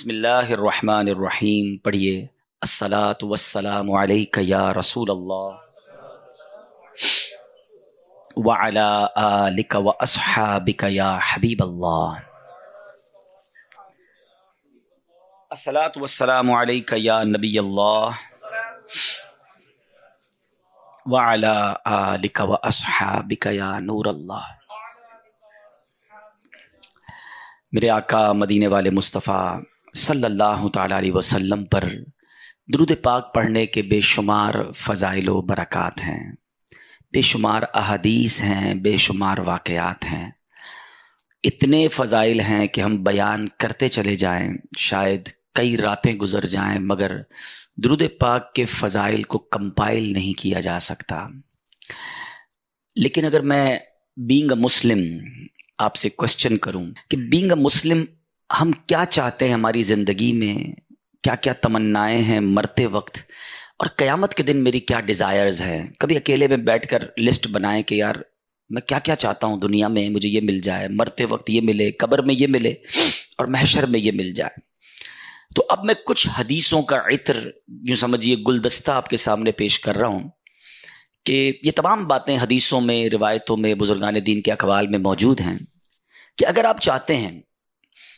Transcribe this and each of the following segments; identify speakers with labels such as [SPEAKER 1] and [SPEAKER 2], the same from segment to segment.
[SPEAKER 1] بسم اللہ الرحمن الرحیم پڑھیے الصلاۃ والسلام علیک یا رسول اللہ وعلی آلک واصحابک یا حبیب اللہ۔ الصلاۃ والسلام علیک یا نبی اللہ وعلی آلک واصحابک یا نور اللہ۔ میرے آقا مدینے والے مصطفیٰ صلی اللہ تعالیٰ علیہ وسلم پر درود پاک پڑھنے کے بے شمار فضائل و برکات ہیں، بے شمار احادیث ہیں، بے شمار واقعات ہیں، اتنے فضائل ہیں کہ ہم بیان کرتے چلے جائیں شاید کئی راتیں گزر جائیں مگر درود پاک کے فضائل کو کمپائل نہیں کیا جا سکتا۔ لیکن اگر میں بینگ اے مسلم آپ سے کوشچن کروں کہ بینگ اے مسلم ہم کیا چاہتے ہیں ہماری زندگی میں، کیا کیا تمنائیں ہیں مرتے وقت، اور قیامت کے دن میری کیا ڈیزائرز ہیں، کبھی اکیلے میں بیٹھ کر لسٹ بنائیں کہ یار میں کیا کیا چاہتا ہوں دنیا میں، مجھے یہ مل جائے، مرتے وقت یہ ملے، قبر میں یہ ملے اور محشر میں یہ مل جائے۔ تو اب میں کچھ حدیثوں کا عطر یوں سمجھیے گلدستہ آپ کے سامنے پیش کر رہا ہوں کہ یہ تمام باتیں حدیثوں میں، روایتوں میں، بزرگان دین کے اقوال میں موجود ہیں کہ اگر آپ چاہتے ہیں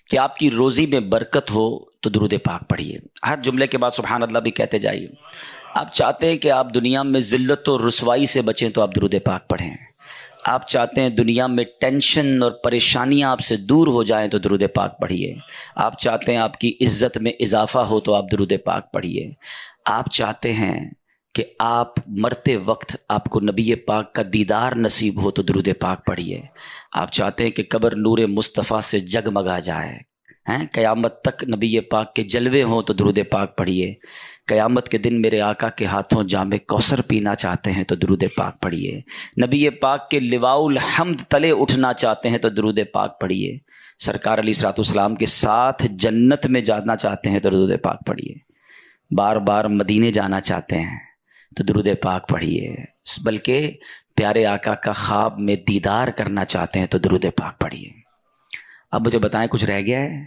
[SPEAKER 1] کہ آپ کی روزی میں برکت ہو تو درود پاک پڑھیے، ہر جملے کے بعد سبحان اللہ بھی کہتے جائیے۔ آپ چاہتے ہیں کہ آپ دنیا میں ذلت و رسوائی سے بچیں تو آپ درود پاک پڑھیں، آپ چاہتے ہیں دنیا میں ٹینشن اور پریشانیاں آپ سے دور ہو جائیں تو درود پاک پڑھیے، آپ چاہتے ہیں آپ کی عزت میں اضافہ ہو تو آپ درود پاک پڑھیے، آپ چاہتے ہیں کہ آپ مرتے وقت آپ کو نبی پاک کا دیدار نصیب ہو تو درود پاک پڑھیے، آپ چاہتے ہیں کہ قبر نور مصطفیٰ سے جگمگا جائے، قیامت تک نبی پاک کے جلوے ہوں تو درود پاک پڑھیے، قیامت کے دن میرے آقا کے ہاتھوں جام کوثر پینا چاہتے ہیں تو درود پاک پڑھیے، نبی پاک کے لواء الحمد تلے اٹھنا چاہتے ہیں تو درود پاک پڑھیے، سرکار علیہ الصلوۃ والسلام کے ساتھ جنت میں جانا چاہتے ہیں تو درود پاک پڑھیے، بار بار مدینے جانا چاہتے ہیں تو درود پاک پڑھیے، بلکہ پیارے آقا کا خواب میں دیدار کرنا چاہتے ہیں تو درود پاک پڑھیے۔ اب مجھے بتائیں کچھ رہ گیا ہے؟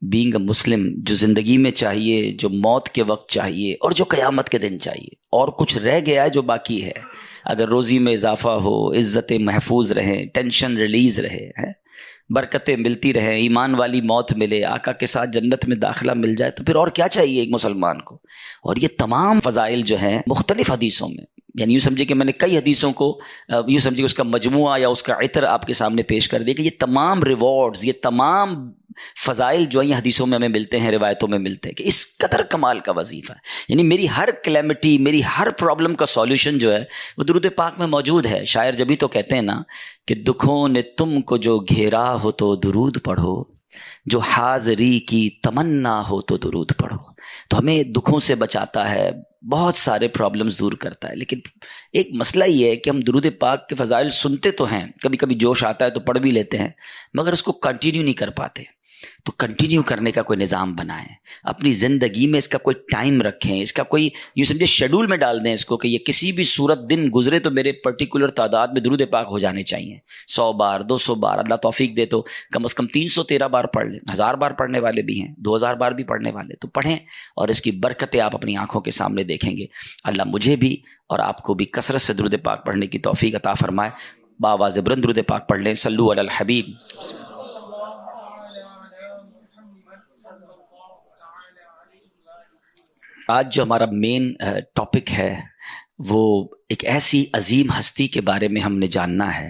[SPEAKER 1] بینگ اے مسلم جو زندگی میں چاہیے، جو موت کے وقت چاہیے اور جو قیامت کے دن چاہیے، اور کچھ رہ گیا ہے جو باقی ہے؟ اگر روزی میں اضافہ ہو، عزتیں محفوظ رہیں، ٹینشن ریلیز رہے، برکتیں ملتی رہیں، ایمان والی موت ملے، آقا کے ساتھ جنت میں داخلہ مل جائے، تو پھر اور کیا چاہیے ایک مسلمان کو؟ اور یہ تمام فضائل جو ہیں مختلف حدیثوں میں، یعنی یوں سمجھے کہ میں نے کئی حدیثوں کو یوں سمجھے کہ اس کا مجموعہ یا اس کا عطر آپ کے سامنے پیش کر دیا کہ یہ تمام ریوارڈز، یہ تمام فضائل جو ہیں یہ حدیثوں میں ہمیں ملتے ہیں، روایتوں میں ملتے ہیں کہ اس قدر کمال کا وظیفہ ہے، یعنی میری ہر کلیمٹی، میری ہر پرابلم کا سولوشن جو ہے وہ درود پاک میں موجود ہے۔ شاعر جبھی تو کہتے ہیں نا کہ دکھوں نے تم کو جو گھیرا ہو تو درود پڑھو، جو حاضری کی تمنا ہو تو درود پڑھو۔ تو ہمیں دکھوں سے بچاتا ہے، بہت سارے پرابلمز دور کرتا ہے، لیکن ایک مسئلہ یہ ہے کہ ہم درود پاک کے فضائل سنتے تو ہیں، کبھی کبھی جوش آتا ہے تو پڑھ بھی لیتے ہیں، مگر اس کو کنٹینیو نہیں کر پاتے۔ تو کنٹینیو کرنے کا کوئی نظام بنائیں، اپنی زندگی میں اس کا کوئی ٹائم رکھیں، اس کا کوئی یوں سمجھے شیڈول میں ڈال دیں اس کو کہ یہ کسی بھی صورت دن گزرے تو میرے پرٹیکولر تعداد میں درود پاک ہو جانے چاہیے، 100 بار، 200 بار، اللہ توفیق دے تو کم از کم 313 بار پڑھ لیں، 1000 بار پڑھنے والے بھی ہیں، 2000 بار بھی پڑھنے والے، تو پڑھیں اور اس کی برکتیں آپ اپنی آنکھوں کے سامنے دیکھیں گے۔ اللہ مجھے بھی اور آپ کو بھی کثرت سے درود پاک پڑھنے کی توفیق عطا فرمائے۔ باواز بلند درود پاک پڑھ لیں، صلو علی الحبیب۔ آج جو ہمارا مین ٹاپک ہے وہ ایک ایسی عظیم ہستی کے بارے میں ہم نے جاننا ہے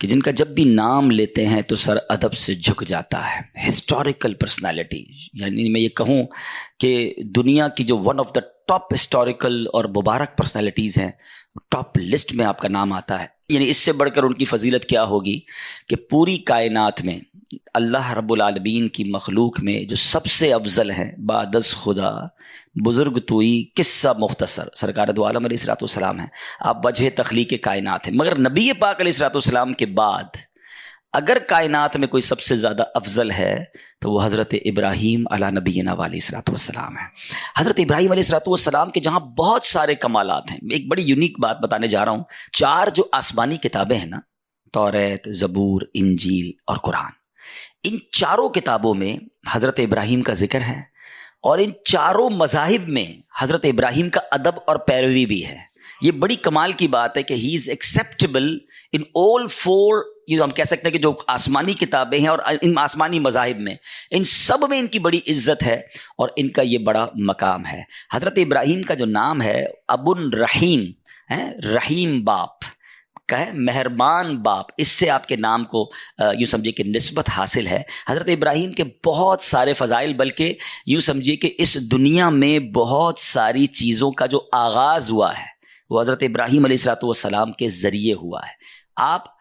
[SPEAKER 1] کہ جن کا جب بھی نام لیتے ہیں تو سر ادب سے جھک جاتا ہے، ہسٹوریکل پرسنالٹی، یعنی میں یہ کہوں کہ دنیا کی جو one of the top historical اور مبارک پرسنالٹیز ہیں، ٹاپ لسٹ میں آپ کا نام آتا ہے۔ یعنی اس سے بڑھ کر ان کی فضیلت کیا ہوگی کہ پوری کائنات میں اللہ رب العالمین کی مخلوق میں جو سب سے افضل ہیں، بعد از خدا بزرگ توئی قصہ مختصر، سرکار دو عالم علیہ الصلوۃ والسلام ہیں، آپ وجہ تخلیق کائنات ہیں، مگر نبی پاک علیہ الصلوۃ والسلام کے بعد اگر کائنات میں کوئی سب سے زیادہ افضل ہے تو وہ حضرت ابراہیم علی نبینا علیہ الصلوۃ والسلام ہے۔ حضرت ابراہیم علیہ الصلوۃ والسلام کے جہاں بہت سارے کمالات ہیں، ایک بڑی یونیک بات بتانے جا رہا ہوں، 4 جو آسمانی کتابیں ہیں نا، توریت، زبور، انجیل اور قرآن، ان چاروں کتابوں میں حضرت ابراہیم کا ذکر ہے، اور ان چاروں مذاہب میں حضرت ابراہیم کا ادب اور پیروی بھی ہے۔ یہ بڑی کمال کی بات ہے کہ ہی is acceptable in all four, یہ ہم کہہ سکتے ہیں کہ جو آسمانی کتابیں ہیں اور ان آسمانی مذاہب میں، ان سب میں ان کی بڑی عزت ہے اور ان کا یہ بڑا مقام ہے۔ حضرت ابراہیم کا جو نام ہے ابو الرحیم ہے، رحیم باپ کا ہے، مہربان باپ، اس سے آپ کے نام کو یوں سمجھے کہ نسبت حاصل ہے۔ حضرت ابراہیم کے بہت سارے فضائل، بلکہ یوں سمجھے کہ اس دنیا میں بہت ساری چیزوں کا جو آغاز ہوا ہے وہ حضرت ابراہیم علیہ السلام کے ذریعے ہوا ہے۔ آپ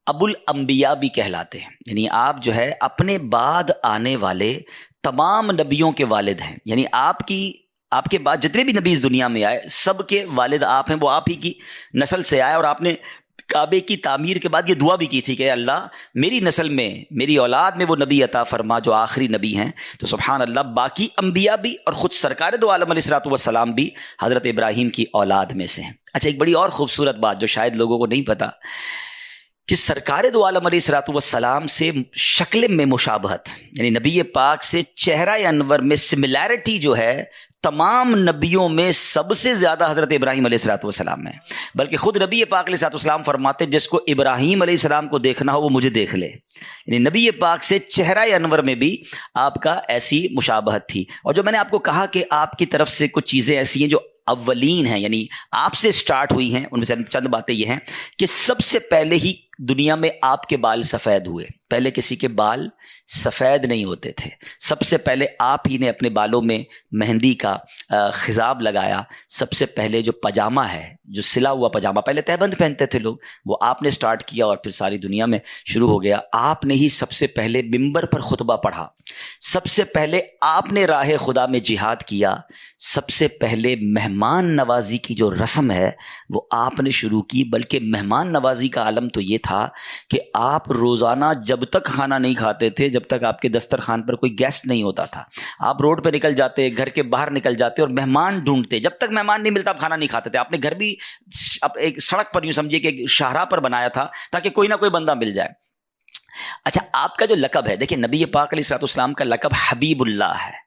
[SPEAKER 1] ابو الانبیاء بھی کہلاتے ہیں، یعنی آپ جو ہے اپنے بعد آنے والے تمام نبیوں کے والد ہیں، یعنی آپ کے بعد جتنے بھی نبی اس دنیا میں آئے سب کے والد آپ ہیں، وہ آپ ہی کی نسل سے آئے۔ اور آپ نے کعبے کی تعمیر کے بعد یہ دعا بھی کی تھی کہ اللہ میری نسل میں، میری اولاد میں وہ نبی عطا فرما جو آخری نبی ہیں۔ تو سبحان اللہ، باقی انبیاء بھی اور خود سرکار دو عالم علیہ الصلوۃ والسلام بھی حضرت ابراہیم کی اولاد میں سے ہیں۔ اچھا، ایک بڑی اور خوبصورت بات جو شاید لوگوں کو نہیں پتا، کہ سرکار دو عالم علیہ الصلوۃ والسلام سے شکل میں مشابہت، یعنی نبی پاک سے چہرہ انور میں سملیرٹی جو ہے تمام نبیوں میں سب سے زیادہ حضرت ابراہیم علیہ الصلوۃ والسلام میں، بلکہ خود نبی پاک علیہ الصلوۃ والسلام فرماتے جس کو ابراہیم علیہ السلام کو دیکھنا ہو وہ مجھے دیکھ لے، یعنی نبی پاک سے چہرہ انور میں بھی آپ کا ایسی مشابہت تھی۔ اور جو میں نے آپ کو کہا کہ آپ کی طرف سے کچھ چیزیں ایسی ہیں جو اولین ہیں، یعنی آپ سے سٹارٹ ہوئی ہیں، ان میں سے چند باتیں یہ ہیں کہ سب سے پہلے ہی دنیا میں آپ کے بال سفید ہوئے، پہلے کسی کے بال سفید نہیں ہوتے تھے، سب سے پہلے آپ ہی نے اپنے بالوں میں مہندی کا خضاب لگایا، سب سے پہلے جو پاجامہ ہے، جو سلا ہوا پاجامہ، پہلے تہبند پہنتے تھے لوگ، وہ آپ نے سٹارٹ کیا اور پھر ساری دنیا میں شروع ہو گیا۔ آپ نے ہی سب سے پہلے منبر پر خطبہ پڑھا، سب سے پہلے آپ نے راہ خدا میں جہاد کیا، سب سے پہلے مہمان نوازی کی جو رسم ہے وہ آپ نے شروع کی، بلکہ مہمان نوازی کا عالم تو یہ تھا کہ آپ روزانہ جب تک کھانا نہیں کھاتے تھے جب تک آپ کے دسترخوان پر کوئی گیسٹ نہیں ہوتا تھا، آپ روڈ پہ نکل جاتے، گھر کے باہر نکل جاتے اور مہمان ڈھونڈتے، جب تک مہمان نہیں ملتا آپ کھانا نہیں کھاتے تھے۔ آپ نے گھر بھی ایک سڑک پر یوں سمجھیے کہ شاہراہ پر بنایا تھا تاکہ کوئی نہ کوئی بندہ مل جائے۔ اچھا، آپ کا جو لقب ہے، دیکھیں نبی پاک علیہ الصلوۃ والسلام کا لقب حبیب اللہ ہے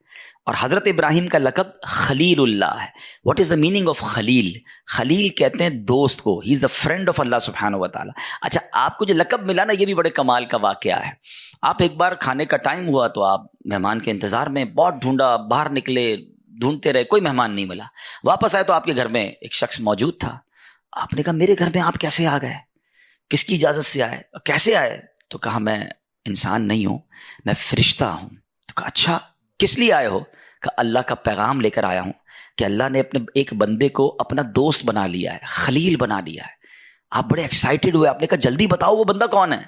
[SPEAKER 1] اور حضرت ابراہیم کا لقب خلیل اللہ ہے۔ What is the meaning of Khalil? Khalil کہتے ہیں دوست کو، ہی از دا فرینڈ آف اللہ سبحانہ و تعالیٰ۔ اچھا، آپ کو جو لقب ملا نا، یہ بھی بڑے کمال کا واقعہ ہے۔ آپ ایک بار کھانے کا ٹائم ہوا تو آپ مہمان کے انتظار میں بہت ڈھونڈا، باہر نکلے، ڈھونڈتے رہے، کوئی مہمان نہیں ملا، واپس آئے تو آپ کے گھر میں ایک شخص موجود تھا۔ آپ نے کہا میرے گھر میں آپ کیسے آ گئے؟ کس کی اجازت سے آئے؟ کیسے آئے؟ تو کہا میں انسان نہیں ہوں، میں فرشتہ ہوں۔ تو کہا اچھا، کس لیے آئے ہو؟ کہ اللہ کا پیغام لے کر آیا ہوں کہ اللہ نے اپنے ایک بندے کو اپنا دوست بنا لیا ہے، خلیل بنا لیا ہے۔ آپ بڑے ایکسائٹڈ ہوئے، آپ نے کہا جلدی بتاؤ وہ بندہ کون ہے،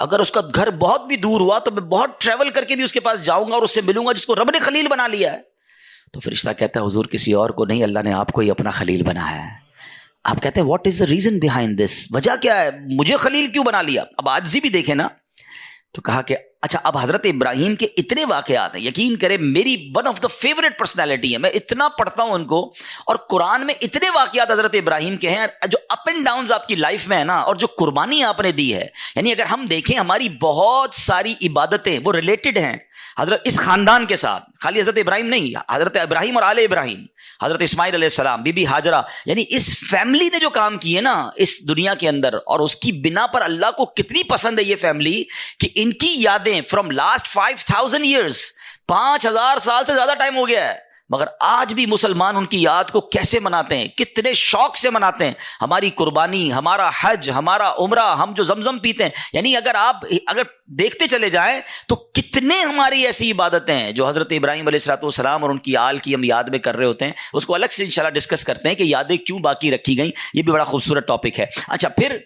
[SPEAKER 1] اگر اس کا گھر بہت بھی دور ہوا تو میں بہت ٹریول کر کے بھی اس کے پاس جاؤں گا اور اس سے ملوں گا جس کو رب نے خلیل بنا لیا ہے۔ تو فرشتہ کہتا ہے حضور کسی اور کو نہیں، اللہ نے آپ کو ہی اپنا خلیل بنایا ہے۔ آپ کہتے ہیں what is the reason behind this? وجہ کیا ہے، مجھے خلیل کیوں بنا لیا؟ اب عاجزی بھی دیکھیں نا۔ تو کہا کہ اچھا، اب حضرت ابراہیم کے اتنے واقعات ہیں، یقین کریں میری one of the favourite personality ہے، میں اتنا پڑھتا ہوں ان کو، اور قرآن میں اتنے واقعات حضرت ابراہیم کے ہیں جو اپ اینڈ ڈاؤنز آپ کی لائف میں ہے نا، اور جو قربانی آپ نے دی ہے، یعنی اگر ہم دیکھیں ہماری بہت ساری عبادتیں وہ ریلیٹڈ ہیں حضرت اس خاندان کے ساتھ، خالی حضرت ابراہیم نہیں، حضرت ابراہیم اور آل ابراہیم، حضرت اسماعیل علیہ السلام، بی بی ہاجرہ، یعنی اس فیملی نے جو کام کیے نا اس دنیا کے اندر، اور اس کی بنا پر اللہ کو کتنی پسند ہے یہ فیملی کہ ان کی یادیں فرام لاسٹ 5000 ایئرز، 5000 سال سے زیادہ ٹائم ہو گیا ہے، مگر آج بھی مسلمان ان کی یاد کو کیسے مناتے ہیں، کتنے شوق سے مناتے ہیں۔ ہماری قربانی، ہمارا حج، ہمارا عمرہ، ہم جو زمزم پیتے ہیں، یعنی اگر دیکھتے چلے جائیں تو کتنے ہماری ایسی عبادتیں ہیں جو حضرت ابراہیم علیہ الصلوۃ والسلام اور ان کی آل کی ہم یاد میں کر رہے ہوتے ہیں۔ اس کو الگ سے انشاءاللہ ڈسکس کرتے ہیں کہ یادیں کیوں باقی رکھی گئیں، یہ بھی بڑا خوبصورت ٹاپک ہے۔ اچھا، پھر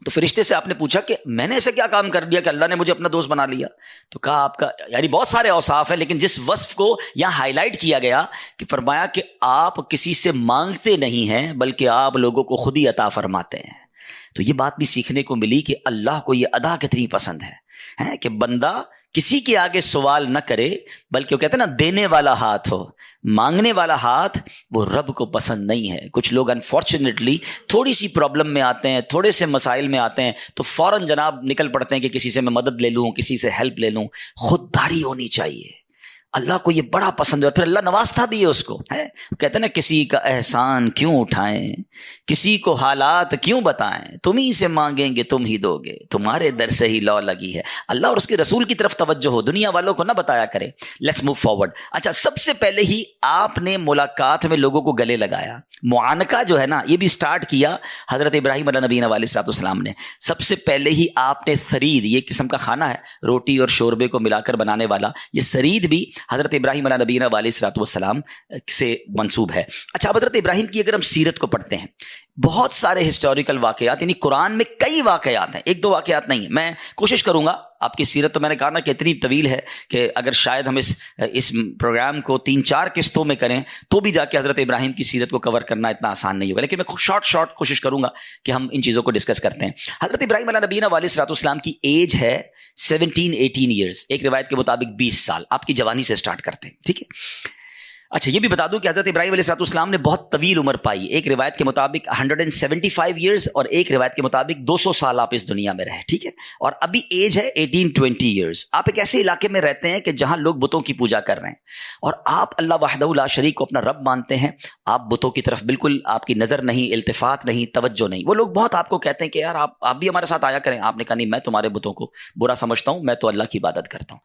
[SPEAKER 1] تو فرشتے سے آپ نے پوچھا کہ میں نے ایسا کیا کام کر دیا کہ اللہ نے مجھے اپنا دوست بنا لیا؟ تو کہا آپ کا یعنی بہت سارے اوصاف ہیں، لیکن جس وصف کو یہاں ہائی لائٹ کیا گیا کہ فرمایا کہ آپ کسی سے مانگتے نہیں ہیں بلکہ آپ لوگوں کو خود ہی عطا فرماتے ہیں۔ تو یہ بات بھی سیکھنے کو ملی کہ اللہ کو یہ ادا کتنی پسند ہے کہ بندہ کسی کے آگے سوال نہ کرے، بلکہ وہ کہتے ہیں نا دینے والا ہاتھ ہو، مانگنے والا ہاتھ وہ رب کو پسند نہیں ہے۔ کچھ لوگ انفارچونیٹلی تھوڑی سی پرابلم میں آتے ہیں، تھوڑے سے مسائل میں آتے ہیں تو فوراً جناب نکل پڑتے ہیں کہ کسی سے میں مدد لے لوں، کسی سے ہیلپ لے لوں۔ خودداری ہونی چاہیے، اللہ کو یہ بڑا پسند ہے، پھر اللہ نوازتا بھی ہے اس کو، ہے کہتے ہیں نا کسی کا احسان کیوں اٹھائیں، کسی کو حالات کیوں بتائیں، تم ہی سے مانگیں گے تم ہی دو گے، تمہارے در سے ہی لو لگی ہے۔ اللہ اور اس کے رسول کی طرف توجہ ہو، دنیا والوں کو نہ بتایا کرے۔ Let's move forward. اچھا، سب سے پہلے ہی آپ نے ملاقات میں لوگوں کو گلے لگایا، معانقہ جو ہے نا یہ بھی سٹارٹ کیا حضرت ابراہیم علیہ نبینا علیہ السلام نے۔ سب سے پہلے ہی آپ نے ثرید، یہ قسم کا کھانا ہے روٹی اور شوربے کو ملا کر بنانے والا، یہ ثرید بھی حضرت ابراہیم علیہ نبینا علیہ السلام سے منسوب ہے۔ اچھا، اب حضرت ابراہیم کی اگر ہم سیرت کو پڑھتے ہیں، بہت سارے ہسٹوریکل واقعات، یعنی قرآن میں کئی واقعات ہیں، ایک دو واقعات نہیں ہیں۔ میں کوشش کروں گا، آپ کی سیرت تو میں نے کہا نا کہ اتنی طویل ہے کہ اگر شاید ہم اس پروگرام کو 3-4 قسطوں میں کریں تو بھی جا کے حضرت ابراہیم کی سیرت کو کور کرنا اتنا آسان نہیں ہوگا، لیکن میں شارٹ کوشش کروں گا کہ ہم ان چیزوں کو ڈسکس کرتے ہیں۔ حضرت ابراہیم علیہ نبینا علیہ السلام کی ایج ہے 17-18 ایئرس، ایک روایت کے مطابق 20 سال، آپ کی جوانی سے سٹارٹ کرتے ہیں، ٹھیک ہے۔ اچھا، یہ بھی بتا دوں کہ حضرت ابراہیم علیہ السلام نے بہت طویل عمر پائی، ایک روایت کے مطابق 175 ایئرز اور ایک روایت کے مطابق 200 سال آپ اس دنیا میں رہے، ٹھیک ہے، اور ابھی ایج ہے 18-20 ایئرز۔ آپ ایک ایسے علاقے میں رہتے ہیں کہ جہاں لوگ بتوں کی پوجا کر رہے ہیں، اور آپ اللہ وحدہ لا شریک کو اپنا رب مانتے ہیں، آپ بتوں کی طرف بالکل آپ کی نظر نہیں، التفات نہیں، توجہ نہیں۔ وہ لوگ بہت آپ کو کہتے ہیں کہ یار آپ بھی ہمارے ساتھ آیا کریں، آپ نے کہا نہیں، میں تمہارے بتوں کو برا سمجھتا ہوں، میں تو اللہ کی عبادت کرتا ہوں۔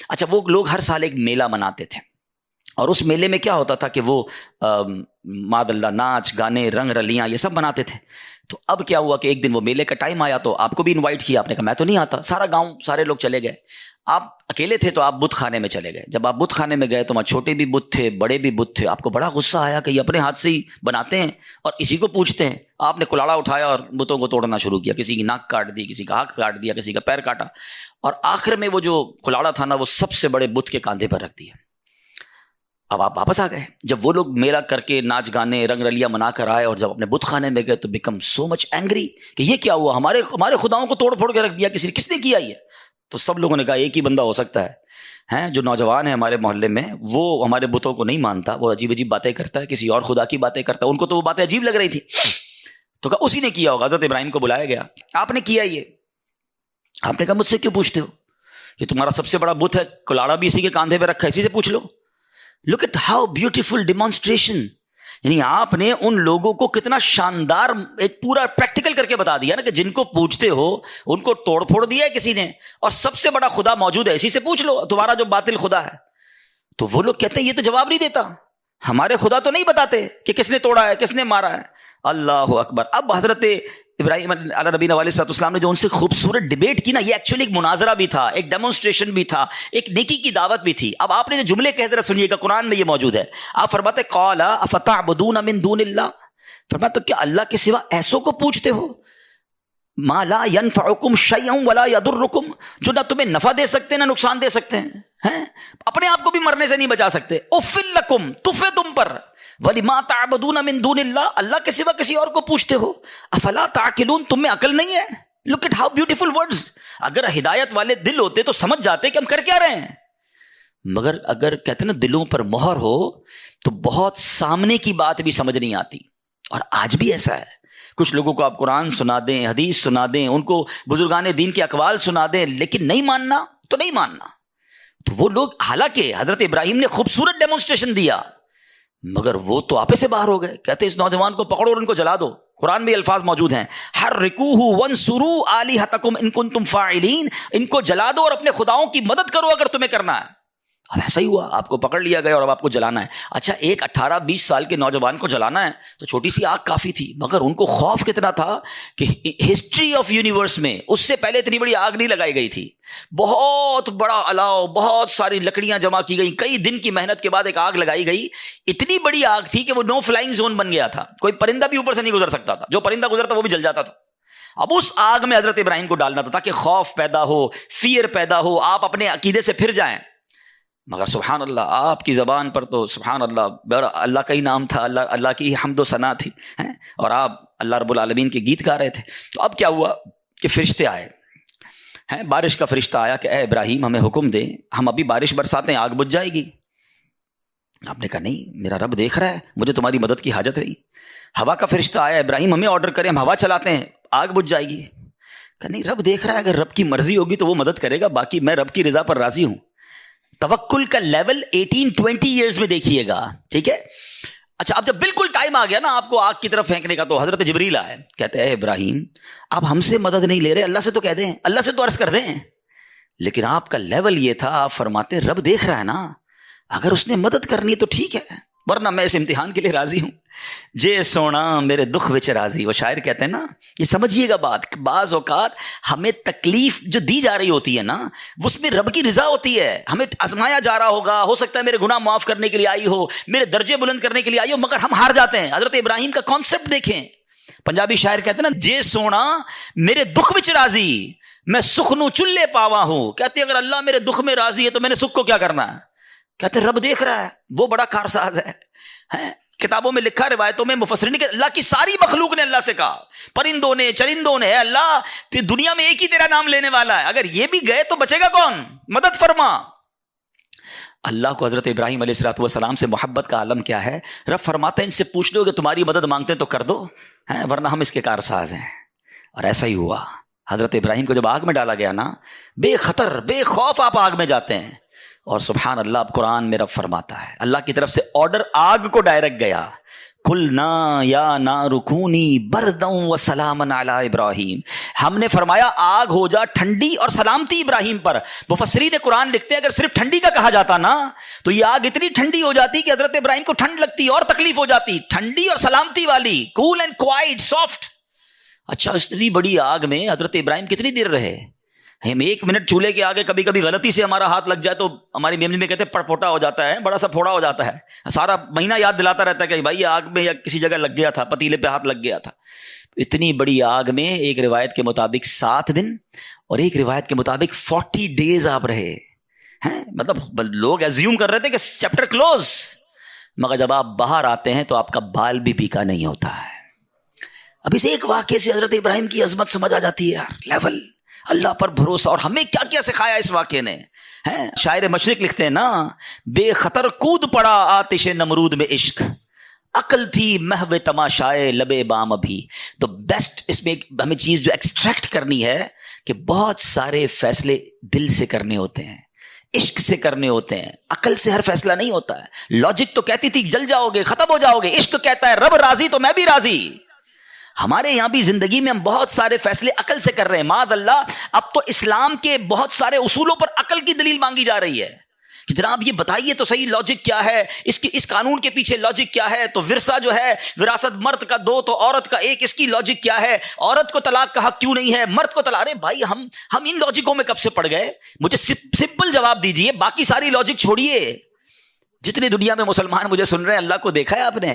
[SPEAKER 1] اچھا، وہ لوگ ہر سال ایک میلہ مناتے تھے، اور اس میلے میں کیا ہوتا تھا کہ وہ ماد اللہ ناچ گانے رنگ رلیاں یہ سب بناتے تھے۔ تو اب کیا ہوا کہ ایک دن وہ میلے کا ٹائم آیا تو آپ کو بھی انوائٹ کیا، آپ نے کہا میں تو نہیں آتا، سارا گاؤں سارے لوگ چلے گئے، آپ اکیلے تھے تو آپ بت خانے میں چلے گئے۔ جب آپ بت خانے میں گئے تو وہاں چھوٹے بھی بت تھے، بڑے بھی بت تھے، آپ کو بڑا غصہ آیا کہ یہ اپنے ہاتھ سے ہی بناتے ہیں اور اسی کو پوچھتے ہیں۔ آپ نے کلاڑا اٹھایا اور بتوں کو توڑنا شروع کیا، کسی کی ناک کاٹ دی، کسی کا ہاتھ کاٹ دیا، کسی کا پیر کاٹا، اور آخر میں وہ جو کلاڑا تھا نا وہ سب سے بڑے بت کے کاندھے پر رکھ دیا۔ اب آپ واپس آ گئے، جب وہ لوگ میلہ کر کے ناچ گانے رنگ رلیاں منا کر آئے اور جب اپنے بت خانے میں گئے تو بیکم سو مچ اینگری کہ یہ کیا ہوا، ہمارے خداؤں کو توڑ پھوڑ کے رکھ دیا، کس نے کیا یہ؟ تو سب لوگوں نے کہا ایک ہی بندہ ہو سکتا ہے جو نوجوان ہے ہمارے محلے میں، وہ ہمارے بتوں کو نہیں مانتا، وہ عجیب عجیب باتیں کرتا ہے، کسی اور خدا کی باتیں کرتا ہے، ان کو تو وہ باتیں عجیب لگ رہی تھی، تو کہا اسی نے کیا ہوگا۔ حضرت ابراہیم کو بلایا گیا، آپ نے کیا یہ؟ آپ نے کہا مجھ سے کیوں پوچھتے ہو، یہ تمہارا سب سے بڑا بت ہے، کلاڑا بھی اسی کے کاندھے پہ رکھا ہے، اسی سے پوچھ لو۔ Look at how beautiful demonstration، یعنی آپ نے ان لوگوں کو کتنا شاندار ایک پورا پریکٹیکل کر کے بتا دیا نا کہ جن کو پوچھتے ہو ان کو توڑ پھوڑ دیا ہے کسی نے، اور سب سے بڑا خدا موجود ہے، اسی سے پوچھ لو تمہارا جو باطل خدا ہے۔ تو وہ لوگ کہتے ہیں یہ تو جواب نہیں دیتا، ہمارے خدا تو نہیں بتاتے کہ کس نے توڑا ہے، کس نے مارا ہے۔ اللہ اکبر۔ اب حضرت ابراہیم علیہ نبینا علیہ السلام نے جو ان سے خوبصورت ڈیبیٹ کی نا، یہ ایکچولی ایک مناظرہ بھی تھا، ایک ڈیمونسٹریشن بھی تھا، ایک نیکی کی دعوت بھی تھی۔ اب آپ نے جو جملے کہہ ذرا سنیے گا، قرآن میں یہ موجود ہے۔ آپ فرماتے قال افتعبدون من دون اللہ، فرمایا تو کیا اللہ کے سوا ایسوں کو پوچھتے ہو، ما لا ينفعکم شیئا ولا یضرکم، جو نہ تمہیں نفع دے سکتے نہ نقصان دے سکتے ہیں، اپنے آپ کو بھی مرنے سے نہیں بچا سکتے۔ اف لکم، تف ہے تم پر، وَلِمَا تَعْبُدُونَ مِن دُونِ اللَّهِ، اللہ کے سوا کسی اور کو پوچھتے ہو۔ افلا تعقلون، تم میں عقل نہیں ہے؟ Look at how beautiful words. اگر ہدایت والے دل ہوتے تو سمجھ جاتے کہ ہم کر کیا رہے ہیں، مگر اگر کہتے ہیں نا دلوں پر مہر ہو تو بہت سامنے کی بات بھی سمجھ نہیں آتی، اور آج بھی ایسا ہے۔ کچھ لوگوں کو آپ قرآن سنا دیں، حدیث سنا دیں، ان کو بزرگان دین کے اقوال سنا دیں، لیکن نہیں ماننا تو نہیں ماننا۔ تو وہ لوگ، حالانکہ حضرت ابراہیم نے خوبصورت ڈیمونسٹریشن دیا، مگر وہ تو آپے سے باہر ہو گئے، کہتے اس نوجوان کو پکڑو اور ان کو جلا دو۔ قرآن میں الفاظ موجود ہیں، حرکوہ وانصروا آلہتکم ان کنتم فاعلین، ان کو جلا دو اور اپنے خداؤں کی مدد کرو اگر تمہیں کرنا ہے۔ اب ایسا ہی ہوا، آپ کو پکڑ لیا گیا اور اب آپ کو جلانا ہے۔ اچھا، ایک 18-20 سال کے نوجوان کو جلانا ہے تو چھوٹی سی آگ کافی تھی، مگر ان کو خوف کتنا تھا کہ ہسٹری آف یونیورس میں اس سے پہلے اتنی بڑی آگ نہیں لگائی گئی تھی۔ بہت بڑا الاؤ، بہت ساری لکڑیاں جمع کی گئی، کئی دن کی محنت کے بعد ایک آگ لگائی گئی، اتنی بڑی آگ تھی کہ وہ نو فلائنگ زون بن گیا تھا، کوئی پرندہ بھی اوپر سے نہیں گزر سکتا تھا، جو پرندہ گزرتا وہ بھی جل جاتا تھا۔ اب اس آگ میں حضرت ابراہیم کو ڈالنا تھا تاکہ خوف پیدا ہو، فیئر پیدا ہو، آپ اپنے عقیدے سے پھر جائیں۔ مگر سبحان اللہ، آپ کی زبان پر تو سبحان اللہ، اللہ کا ہی نام تھا، اللہ کی حمد و ثنا تھی، اور آپ اللہ رب العالمین کے گیت گا رہے تھے۔ تو اب کیا ہوا کہ فرشتے آئے، ہیں بارش کا فرشتہ آیا کہ اے ابراہیم ہمیں حکم دے، ہم ابھی بارش برساتے ہیں آگ بجھ جائے گی. آپ نے کہا نہیں، میرا رب دیکھ رہا ہے، مجھے تمہاری مدد کی حاجت رہی. ہوا کا فرشتہ آیا، ابراہیم ہمیں آرڈر کریں، ہم ہوا چلاتے ہیں آگ بجھ جائے گی. کہ نہیں، رب دیکھ رہا ہے، اگر رب کی مرضی ہوگی تو وہ مدد کرے گا، باقی میں رب کی رضا پر راضی ہوں. توکل کا لیول 18-20 ایئرز میں دیکھیے گا. ٹھیک ہے. اچھا، اب جب بالکل ٹائم آ گیا نا آپ کو آگ کی طرف پھینکنے کا، تو حضرت جبریل آئے، کہتے ہیں اے ابراہیم آپ ہم سے مدد نہیں لے رہے، اللہ سے تو کہہ دیں، اللہ سے تو عرض کر دیں. لیکن آپ کا لیول یہ تھا، آپ فرماتے رب دیکھ رہا ہے نا، اگر اس نے مدد کرنی تو ٹھیک ہے، ورنہ میں اس امتحان کے لیے راضی ہوں. جے سونا میرے دکھ وچ راضی. وہ شاعر کہتے ہیں نا، یہ سمجھیے گا بات، بعض اوقات ہمیں تکلیف جو دی جا رہی ہوتی ہے نا، اس میں رب کی رضا ہوتی ہے. ہمیں آزمایا جا رہا ہوگا، ہو سکتا ہے میرے گناہ معاف کرنے کے لیے آئی ہو، میرے درجے بلند کرنے کے لیے آئی ہو، مگر ہم ہار جاتے ہیں. حضرت ابراہیم کا کانسیپٹ دیکھیں. پنجابی شاعر کہتے ہیں نا، جے سونا میرے دکھ وچ راضی، میں سکھ نو چلے پاوا ہوں. کہتے اگر اللہ میرے دکھ میں راضی ہے تو میں نے سکھ کو کیا کرنا ہے. کہتے رب دیکھ رہا ہے، وہ بڑا کارساز ہے. کتابوں میں لکھا، روایتوں میں مفسرین کہ اللہ کی ساری مخلوق نے اللہ سے کہا، پرندوں نے، چرندوں نے، اللہ دنیا میں ایک ہی تیرا نام لینے والا ہے، اگر یہ بھی گئے تو بچے گا کون، مدد فرما. اللہ کو حضرت ابراہیم علیہ الصلوۃ والسلام سے محبت کا عالم کیا ہے. رب فرماتے ہیں ان سے پوچھ لو کہ تمہاری مدد مانگتے ہیں تو کر دو، ورنہ ہم اس کے کارساز ہیں. اور ایسا ہی ہوا. حضرت ابراہیم کو جب آگ میں ڈالا گیا نا، بے خطر بے خوف آپ آگ میں جاتے ہیں. اور سبحان اللہ، اب قرآن میں رب فرماتا ہے، اللہ کی طرف سے آرڈر آگ کو ڈائریکٹ گیا، قلنا یا نار کونی بردا وسلاما علی ابراہیم. ہم نے فرمایا آگ ہو جا ٹھنڈی اور سلامتی ابراہیم پر. مفسرین قرآن لکھتے ہیں اگر صرف ٹھنڈی کا کہا جاتا نا تو یہ آگ اتنی ٹھنڈی ہو جاتی کہ حضرت ابراہیم کو ٹھنڈ لگتی اور تکلیف ہو جاتی. ٹھنڈی اور سلامتی والی، کول اینڈ کوائٹ، سافٹ. اچھا، اتنی بڑی آگ میں حضرت ابراہیم کتنی دیر رہے. ہم 1 منٹ چولہے کے آگے کبھی کبھی غلطی سے ہمارا ہاتھ لگ جائے تو ہماری میموری میں کہتے ہیں پڑپوٹا ہو جاتا ہے، بڑا سا پھوڑا ہو جاتا ہے. سارا مہینہ یاد دلاتا رہتا ہے کہ بھائی آگ میں یا کسی جگہ لگ گیا تھا، پتیلے پہ ہاتھ لگ گیا تھا. اتنی بڑی آگ میں ایک روایت کے مطابق 7 دن اور ایک روایت کے مطابق 40 ڈیز آپ رہے ہیں. مطلب لوگ ایزیوم کر رہے تھے کہ چیپٹر کلوز، مگر جب آپ باہر آتے ہیں تو آپ کا بال بھی پیکا نہیں ہوتا ہے. اب اس ایک واقعے سے حضرت ابراہیم کی عظمت سمجھ آ جاتی ہے یار. لیول، اللہ پر بھروسہ، اور ہمیں کیا کیا سکھایا اس واقعے نے. شاعر مشرق لکھتے ہیں نا، بے خطر کود پڑا آتش نمرود میں عشق، عقل تھی محو تماشائے لبے بام ابھی. تو بیسٹ اس میں ہمیں چیز جو ایکسٹریکٹ کرنی ہے کہ بہت سارے فیصلے دل سے کرنے ہوتے ہیں، عشق سے کرنے ہوتے ہیں. عقل سے ہر فیصلہ نہیں ہوتا ہے. لاجک تو کہتی تھی جل جاؤ گے، ختم ہو جاؤ گے. عشق کہتا ہے رب راضی تو میں بھی راضی. ہمارے یہاں بھی زندگی میں ہم بہت سارے فیصلے عقل سے کر رہے ہیں. معاذ اللہ، اب تو اسلام کے بہت سارے اصولوں پر عقل کی دلیل مانگی جا رہی ہے کہ جناب یہ بتائیے تو صحیح لاجک کیا ہے، اس قانون کے پیچھے لاجک کیا ہے. تو ورثہ جو ہے، وراثت مرد کا 2 تو عورت کا 1، اس کی لاجک کیا ہے. عورت کو طلاق کا حق کیوں نہیں ہے، مرد کو طلاق. ارے بھائی ہم ان لاجکوں میں کب سے پڑ گئے. مجھے سمپل جواب دیجئے، باقی ساری لاجک چھوڑیے. جتنے دنیا میں مسلمان مجھے سن رہے ہیں، اللہ کو دیکھا ہے آپ نے؟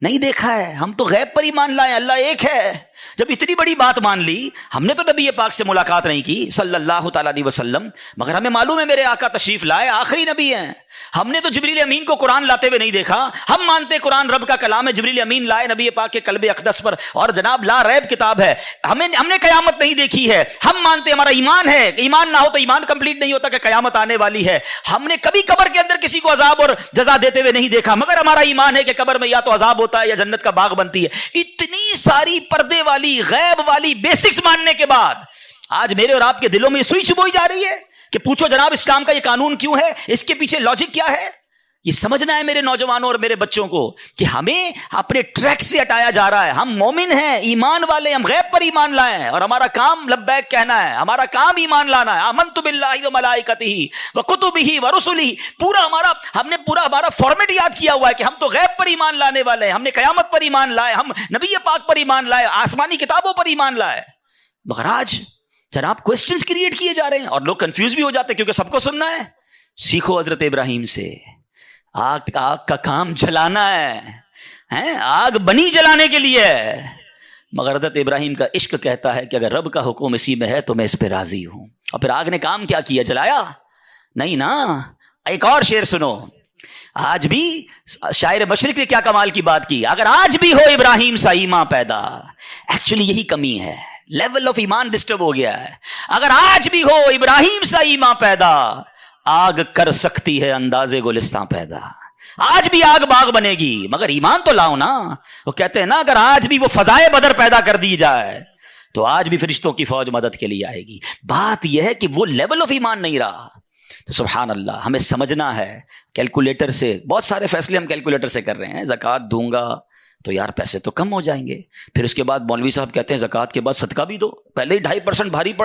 [SPEAKER 1] نہیں دیکھا ہے. ہم تو غیب پر ایمان لائے، اللہ ایک ہے. جب اتنی بڑی بات مان لی، ہم نے تو نبی پاک سے ملاقات نہیں کی صلی اللہ تعالیٰ علیہ وسلم، مگر ہمیں معلوم ہے میرے آقا تشریف لائے، آخری نبی ہیں. ہم نے تو جبریل امین کو قرآن لاتے ہوئے نہیں دیکھا. ہم مانتے قرآن رب کا کلام ہے، جبریل امین لائے نبی پاک کے قلب اقدس پر، اور جناب لا ریب کتاب ہے. ہم نے قیامت نہیں دیکھی ہے. ہم مانتے، ہمارا ایمان ہے، ایمان نہ ہو تو ایمان کمپلیٹ نہیں ہوتا کہ قیامت آنے والی ہے. ہم نے کبھی قبر کے اندر کسی کو عذاب اور جزا دیتے ہوئے نہیں دیکھا، مگر ہمارا ایمان ہے کہ قبر میں یا تو عذاب ہوتا ہے یا جنت کا باغ بنتی ہے. اتنی ساری پردے والی، غیب والی بیسکس ماننے کے بعد آج میرے اور آپ کے دلوں میں سوئی چبوئی جا رہی ہے کہ پوچھو جناب اسلام کا یہ قانون کیوں ہے، اس کے پیچھے لاجک کیا ہے. یہ سمجھنا ہے میرے نوجوانوں اور میرے بچوں کو کہ ہمیں اپنے ٹریک سے ہٹایا جا رہا ہے. ہم مومن ہیں، ایمان والے، ہم غیب پر ایمان لائے ہیں، اور ہمارا کام لبیک کہنا ہے، ہمارا کام ایمان لانا ہے. آمنت باللہ وملائکتہ وکتبہ ورسلہ، ہم نے پورا ہمارا فارمیٹ یاد کیا ہوا ہے کہ ہم تو غیب پر ایمان لانے والے ہیں. ہم نے قیامت پر ایمان لائے، ہم نبی پاک پر ایمان لائے، آسمانی کتابوں پر ایمان لائے. مگر آج جناب کوسچنز کریٹ کیے جا رہے ہیں اور لوگ کنفیوز بھی ہو جاتے ہیں کیونکہ سب کو سننا ہے. سیکھو حضرت ابراہیم سے. آگ کا کام جلانا ہے، آگ بنی جلانے کے لیے، مگر حضرت ابراہیم کا عشق کہتا ہے کہ اگر رب کا حکم اسی میں ہے تو میں اس پہ راضی ہوں. اور پھر آگ نے کام کیا کیا، جلایا نہیں نا. ایک اور شعر سنو. آج بھی شاعر مشرق نے کیا کمال کی بات کی، اگر آج بھی ہو ابراہیم سا ایمان پیدا. ایکچولی یہی کمی ہے. لیول آف ایمان ڈسٹرب ہو گیا ہے. اگر آج بھی ہو ابراہیم سا ایمان پیدا, آگ کر سکتی ہے اندازے گلستان پیدا. آج بھی آگ باغ بنے گی مگر ایمان تو لاؤ نا. وہ کہتے ہیں نا اگر آج بھی وہ فضائے بدر پیدا کر دی جائے تو آج بھی فرشتوں کی فوج مدد کے لیے آئے گی. بات یہ ہے کہ وہ لیول آف ایمان نہیں رہا. تو سبحان اللہ, ہمیں سمجھنا ہے. کیلکولیٹر سے بہت سارے فیصلے ہم کیلکولیٹر سے کر رہے ہیں. زکوٰۃ دوں گا تو یار پیسے تو کم ہو جائیں گے, پھر اس کے بعد مولوی صاحب کہتے ہیں زکوٰۃ کے بعد صدقہ بھی دو, پہلے ہی 2.5% بھاری پڑ